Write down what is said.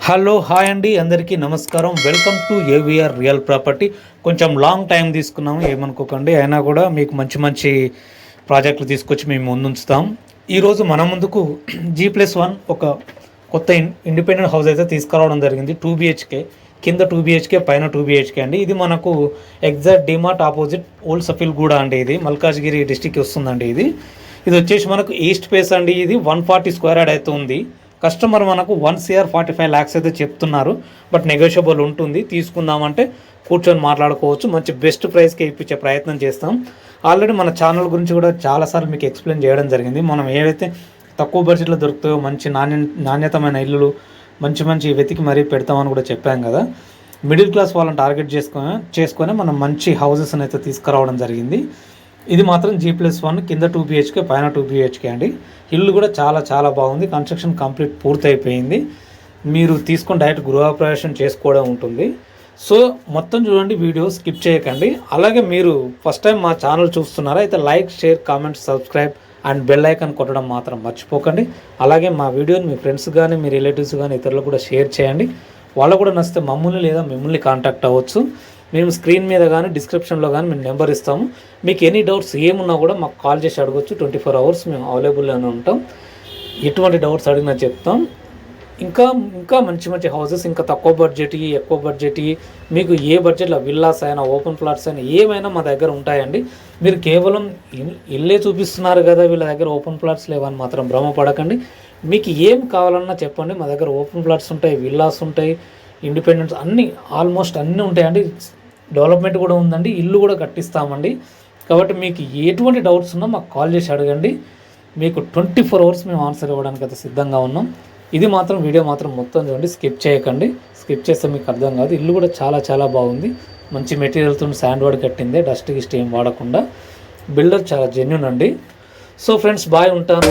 Hello hi అండి, అందరికీ నమస్కారం. Welcome to AVR real property. కొంచెం లాంగ్ టైం తీసుకున్నాము, ఏమనుకోకండి. అయినా కూడా మీకు మంచి మంచి ప్రాజెక్టులు తీసుకొచ్చి మేము ముందుంచుతాం. ఈరోజు మన ముందుకు G+1 ఒక కొత్త ఇండిపెండెంట్ హౌస్ అయితే తీసుకురావడం జరిగింది. 2 BHK, కింద 2 BHK, పైన 2 BHK అండి. ఇది మనకు exact DMart opposite old Safilguda అండి. ఇది మల్కాజ్గిరి డిస్టిక్ వస్తుందండి. ఇది వచ్చేసి మనకు ఈస్ట్ ఫేస్ అండి. ఇది 140 స్క్వేర్ యార్డ్ అయితే ఉంది. కస్టమర్ మనకు 1,45 lakhs అయితే చెప్తున్నారు. బట్ నెగోషియబుల్ ఉంటుంది. తీసుకుందామంటే కూర్చొని మాట్లాడుకోవచ్చు. మంచి బెస్ట్ ప్రైస్కి ఇప్పించే ప్రయత్నం చేస్తాం. ఆల్రెడీ మన ఛానల్ గురించి కూడా చాలాసార్లు మీకు ఎక్స్ప్లెయిన్ చేయడం జరిగింది. మనం ఏవైతే తక్కువ బడ్జెట్లో దొరుకుతాయో మంచి నాణ్యతమైన ఇల్లులు మంచి వెతికి మరీ పెడతామని కూడా చెప్పాం కదా. మిడిల్ క్లాస్ వాళ్ళని టార్గెట్ చేసుకొని మనం మంచి హౌసెస్ని అయితే తీసుకురావడం జరిగింది. ఇది మాత్రం G+1, కింద 2 BHK, పైన 2 BHK అండి. ఇల్లు కూడా చాలా బాగుంది. కన్స్ట్రక్షన్ కంప్లీట్ పూర్తయిపోయింది. మీరు తీసుకొని డైరెక్ట్ గృహప్రవేశం చేసుకోవడం ఉంటుంది. సో మొత్తం చూడండి, వీడియో స్కిప్ చేయకండి. అలాగే మీరు ఫస్ట్ టైం మా ఛానల్ చూస్తున్నారా అయితే like, share, comment, subscribe and bell icon కొట్టడం మాత్రం మర్చిపోకండి. అలాగే మా వీడియోని మీ ఫ్రెండ్స్ కానీ మీ రిలేటివ్స్ కానీ ఇతరులకు కూడా షేర్ చేయండి. వాళ్ళకు కూడా నచ్చితే మమ్మల్ని లేదా మిమ్మల్ని కాంటాక్ట్ అవ్వచ్చు. మేము స్క్రీన్ మీద కానీ డిస్క్రిప్షన్లో కానీ మేము నెంబర్ ఇస్తాము. మీకు ఎనీ డౌట్స్ ఏమున్నా కూడా మాకు కాల్ చేసి అడగచ్చు. 24 hours మేము అవైలబుల్లోనే ఉంటాం. ఎటువంటి డౌట్స్ అడిగినా చెప్తాం. ఇంకా మంచి హౌసెస్, ఇంకా తక్కువ బడ్జెట్, ఎక్కువ బడ్జెట్, మీకు ఏ బడ్జెట్లో విల్లాస్ అయినా ఓపెన్ ప్లాట్స్ అయినా ఏమైనా మా దగ్గర ఉంటాయండి. మీరు కేవలం ఇల్లే చూపిస్తున్నారు కదా, వీళ్ళ దగ్గర ఓపెన్ ప్లాట్స్ లేవని మాత్రం భ్రమపడకండి. మీకు ఏం కావాలన్నా చెప్పండి. మా దగ్గర ఓపెన్ ప్లాట్స్ ఉంటాయి, విల్లాస్ ఉంటాయి, ఇండిపెండెన్స్ ఆల్మోస్ట్ అన్నీ ఉంటాయండి. డెవలప్మెంట్ కూడా ఉందండి, ఇల్లు కూడా కట్టిస్తామండి. కాబట్టి మీకు ఎటువంటి డౌట్స్ ఉన్నా మాకు కాల్ చేసి అడగండి. మీకు 24 hours మేము ఆన్సర్ ఇవ్వడానికి అయితే సిద్ధంగా ఉన్నాం. ఇది మాత్రం వీడియో మాత్రం మొత్తం చూడండి, స్కిప్ చేయకండి. స్కిప్ చేస్తే మీకు అర్థం కాదు. ఇల్లు కూడా చాలా బాగుంది. మంచి మెటీరియల్తో శాండ్ వర్డ్ కట్టిందే, డస్ట్ గిస్ట్ ఏం వాడకుండా. బిల్డర్ చాలా జెన్యూన్ అండి. సో ఫ్రెండ్స్, బాయ్, ఉంటాను.